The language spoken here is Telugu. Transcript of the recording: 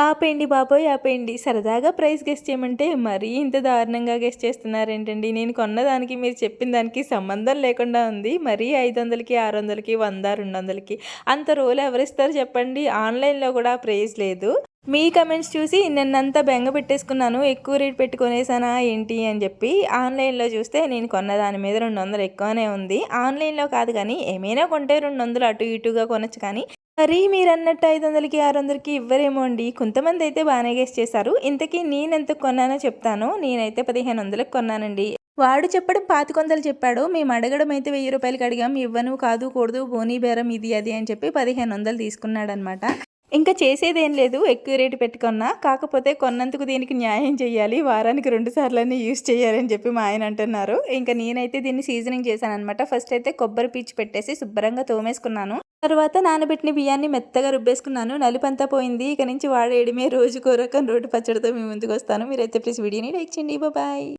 ఆపేయండి బాబోయ్! ఆపేయండి. సరదాగా ప్రైస్ గెస్ చేయమంటే మరీ ఇంత దారుణంగా గెస్ చేస్తున్నారేంటండి? నేను కొన్నదానికి మీరు చెప్పిన దానికి సంబంధం లేకుండా ఉంది. మరీ 500కి, 600కి, 100, 200కి అంత రోలు ఎవరిస్తారు చెప్పండి? ఆన్‌లైన్‌లో కూడా ప్రైస్ లేదు. మీ కమెంట్స్ చూసి నిన్నంతా బెంగ పెట్టేసుకున్నాను. ఎక్కువ రేట్ పెట్టి కొనేసానా ఏంటి అని జెప్పి. ఆన్‌లైన్‌లో చూస్తే నేను కొన్న దాని మీద 200 ఎక్కువనే ఉంది. ఆన్‌లైన్‌లో కాదు గానీ ఏమైనా కొంటే 200 అటు ఇటుగా కొనొచ్చు కానీ మరి మీరన్నట్టు 500కి, 600కి ఇవ్వరేమో అండి. కొంతమందయితే బానే గెస్ చేశారు. ఇంతకీ నేనెంతకు కొన్నానో చెప్తాను. నేనైతే 1500కి కొన్నానండి. వాడు చెప్పడం 2500 చెప్పాడు. మేము అడగడం అయితే రూ. 1000కి అడిగాం. ఇవ్వను, కాదు, కూడదు, పోనీ బేరం ఇది అది అని చెప్పి 1500 తీసుకున్నాడనమాట. ఇంకా చేసేదేం లేదు. ఎక్కువ రేటు పెట్టి కొన్నా. కాకపోతే కొన్నందుకు దీనికి న్యాయం చేయాలి. వారానికి 2 సార్లన్నా యూజ్ చేయాలని చెప్పి మా ఆయన అంటున్నారు. ఇంక నేనైతే దీన్ని సీజనింగ్ చేశాననమాట. ఫస్ట్ అయితే కొబ్బరి పీచు పెట్టేసి శుభ్రంగా తోమేసుకున్నాను. తర్వాత నానబెట్టిన బియ్యాన్ని మెత్తగా రుబ్బేసుకున్నాను. నలుపంతా పోయింది. ఇక నుంచి వాడేయడమే. రోజుకో రకం రోటి పచ్చడితో మీ ముందుకొస్తాను. మీరైతే ప్లీజ్ వీడియోని లైక్ చేయండి. బాయ్.